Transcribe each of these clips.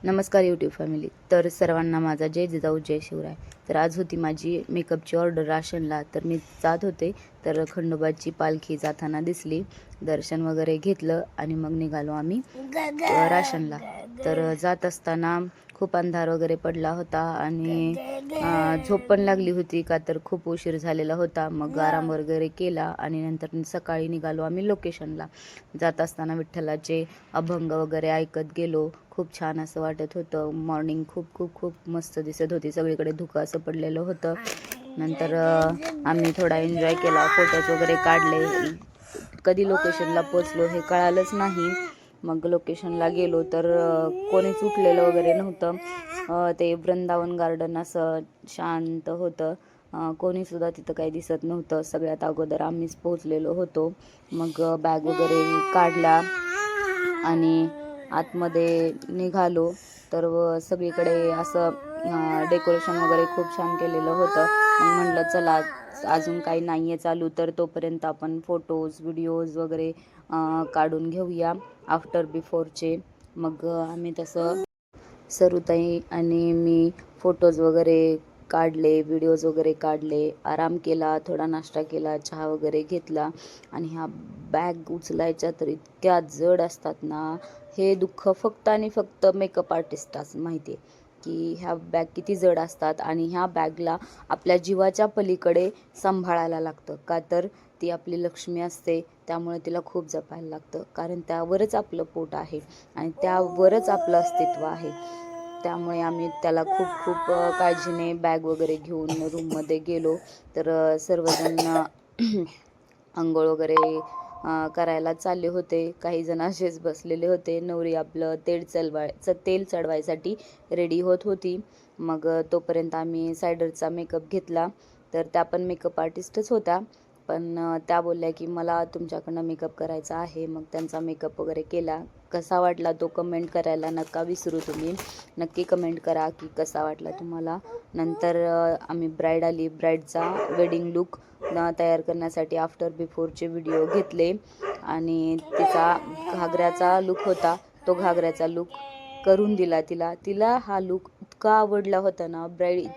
नमस्कार YouTube family. तर सर्वांना माझा जय जिजाऊ जय शिवराय. तर आज होती माझी मेकअपची ऑर्डर राशनला. तर मी जात होते तर खंडोबाची पालखी जाताना दिसली. दर्शन वगैरे घेतलं आणि मग निघालो आम्ही राशनला. तर जात असताना खूप अंधार वगैरे पडला होता आणि झोप पण लागली होती का तर खूप उशीर झालेला होता. मग आराम वगैरे केला आणि नंतर सकाळी निघालो आम्ही लोकेशनला. जात असताना विठ्ठलाचे अभंग वगैरे ऐकत गेलो. खूप छान असं वाटत होतं. मॉर्निंग खूप खूप खूप मस्त दिसत होती. सगळीकडे धुकं असं पडलेलं होतं. नंतर आम्ही थोडा एन्जॉय केला, फोटोज वगैरे काढले. कधी लोकेशनला पोचलो हे कळालंच नाही. मग लोकेशनला गेलो तर कोणीच उठलेलं वगैरे नव्हतं. ते वृंदावन गार्डन असं शांत होतं. कोणीसुद्धा तिथं काही दिसत नव्हतं. सगळ्यात अगोदर आम्हीच पोचलेलो होतो. मग बॅग वगैरे काढला आणि आतमध्ये निघालो. तर सगळीकडे असं डेकोरेशन वगैरे खूप छान केलेलं होतं. मग म्हटलं चला अजून काही नाही आहे चालू तर तोपर्यंत आपण फोटोज व्हिडिओज वगैरे काढून घेऊया आफ्टर बिफोरचे. मग आम्ही तसं सरुताई आणि मी फोटोज वगैरे काढले, व्हिडिओज वगैरे काढले, आराम केला, थोडा नाश्ता केला, चहा वगैरे घेतला. आणि ह्या बॅग उचलायच्या तर इतक्या जड असतात ना, हे दुःख फक्त आणि फक्त मेकअप आर्टिस्टलाच माहिती आहे की ह्या बॅग किती जड असतात. आणि ह्या बॅगला आपल्या जीवाच्या पलीकडे सांभाळायला लागतं का तर ती आपली लक्ष्मी असते. त्यामुळे तिला खूप जपायला लागतं कारण त्यावरच आपलं पोट आहे आणि त्यावरच आपलं अस्तित्व आहे. त्यामुळे आम्ही त्याला खूप खूप काळजीने बॅग वगैरे घेऊन रूममध्ये गेलो. तर सर्वजण अंघोळ वगैरे करायला चालले होते. काही जण असेच बसलेले होते. नवरी आपलं तेल चढवायसाठी रेडी होत होती. मग तोपर्यंत आम्ही सायडरचा मेकअप घेतला. तर त्या पण मेकअप आर्टिस्टच होत्या. पण त्या बोलल्या की मला तुमच्याकडनं मेकअप करायचा आहे. मग त्यांचा मेकअप वगैरे केला. कसा वाटला तो कमेंट करायला नका विसरू तुम्ही. नक्की कमेंट करा की कसा वाटला तुम्हाला. नंतर आम्ही ब्राईड आली. ब्राईडचा वेडिंग लुक तयार करण्यासाठी आफ्टर बिफोरचे व्हिडिओ घेतले आणि तिचा घागऱ्याचा लुक होता. तो घागऱ्याचा लुक करून दिला तिला. तिला हा लुक इतका आवडला होता ना. ब्राईड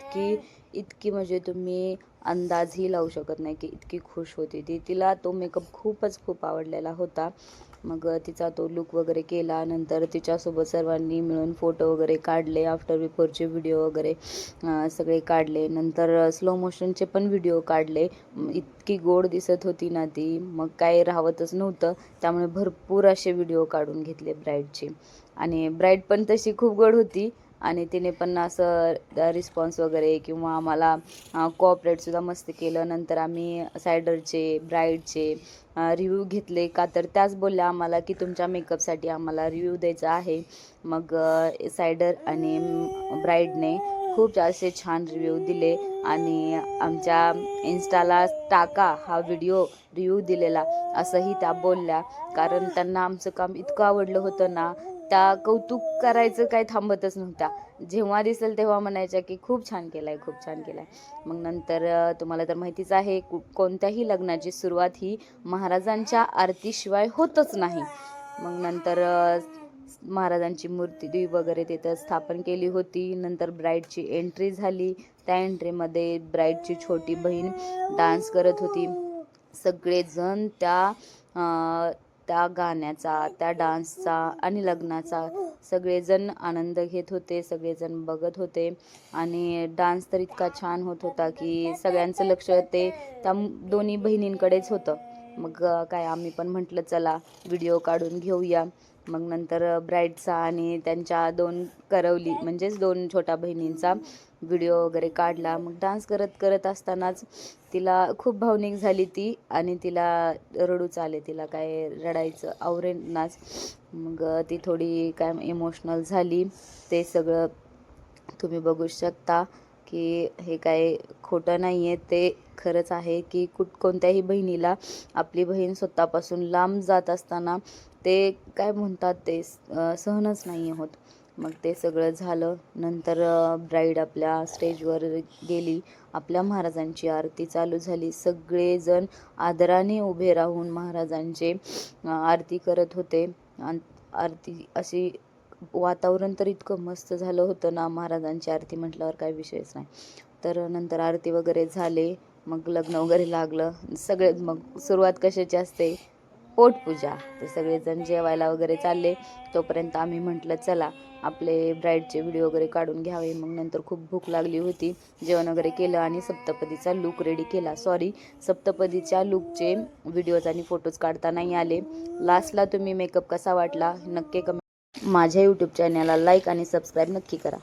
इतकी म्हणजे तुम्ही अंदाजही लावू शकत नाही की इतकी खुश होती ती. तिला तो मेकअप खूप आवडलेला होता. मग तिचा तो लुक वगैरे केला. नंतर तिच्यासोबत सर्वांनी मिळून फोटो वगैरे काढले. आफ्टर बिफोरचे व्हिडिओ वगैरे सगळे काढले. नंतर स्लो मोशनचे पण व्हिडिओ काढले. इतकी गोड दिसत होती ना ती, मग काय राहवतच नव्हतं. त्यामुळे भरपूर असे व्हिडिओ काढून घेतले ब्राईडचे. आणि ब्राईड पण तशी खूप गोड होती आणि तिने पण असं रिस्पॉन्स वगैरे किंवा आम्हाला कोऑपरेटसुद्धा मस्त केलं. नंतर आम्ही सायडरचे ब्राईडचे रिव्ह्यू घेतले का तर त्याच बोलल्या आम्हाला की तुमच्या मेकअपसाठी आम्हाला रिव्ह्यू द्यायचा आहे. मग सायडर आणि ब्राईडने खूप असे छान रिव्ह्यू दिले आणि आमच्या इन्स्टाला टाका हा रिव्ह्यू दिलेला असंही त्या बोलल्या. कारण त्यांना आमचं काम इतकं आवडलं होतं ना, त्या कौतुक करायचं काही थांबतच नव्हत्या. जेव्हा दिसेल तेव्हा म्हणायच्या की खूप छान केलं खूप छान केलं मग नंतर तुम्हाला तर माहितीच आहे कोणत्याही लग्नाची सुरुवात ही महाराजांच्या आरतीशिवाय होतच नाही. मग नंतर महाराजांची मूर्ती वगैरे तिथं स्थापन केली होती. नंतर ब्राईडची एंट्री झाली. त्या एंट्रीमध्ये ब्राईडची छोटी बहीण डान्स करत होती. सगळेजण त्या गाण्याचा, त्या डान्सचा आणि लग्नाचा सगळेजण आनंद घेत होते. सगळेजण बघत होते आणि डान्स तर इतका छान होत होता की सगळ्यांचं लक्ष ते त्या दोन्ही बहिणींकडेच होतं. मग काय आम्ही पण म्हटलं चला व्हिडिओ काढून घेऊया. मग नंतर ब्राईडचा आणि त्यांच्या म्हणजेच दोन छोट्या बहिणींचा व्हिडिओ वगैरे काढला. मग डान्स करत असतानाच तिला खूप भावनिक झाली ती आणि तिला रडूच आले. तिला काय रडायचं आवरेनाच. मग ती थोडी काय इमोशनल झाली. ते सगळं तुम्ही बघू शकता की हे काय खोटं नाही आहे, ते खरंच आहे की कोणत्याही बहिणीला आपली बहीण स्वतःपासून लांब जात असताना ते काय म्हणतात ते सहनच नाही होत. मग ते सगळं झालं. नंतर ब्राईड आपल्या स्टेजवर गेली. आपल्या महाराजांची आरती चालू झाली. सगळेजण आदराने उभे राहून महाराजांचे आरती करत होते. आरती अशी वातावरण तर इतकं मस्त झालं होतं ना, महाराजांची आरती म्हटल्यावर काही विषयच नाही. तर नंतर आरती वगैरे झाले, मग लग्न वगैरे लागलं. सगळे मग सुरुवात कशाची असते, पोटपूजा. तर सगळेजण जेवायला वगैरे चालले, तोपर्यंत आम्ही म्हटलं चला आपले ब्राईडचे व्हिडिओ वगैरे काढून घ्यावे. मग नंतर खूप भूक लागली होती, जेवण वगैरे केलं आणि सप्तपदीचा लूक रेडी केला. सॉरी, सप्तपदीच्या लूकचे व्हिडिओज आणि फोटोज काढता नाही आले. लास्टला तुम्ही मेकअप कसा वाटला नक्की कमेंट. माझ्या यूट्यूब चॅनलला लाईक आणि सबस्क्राईब नक्की करा.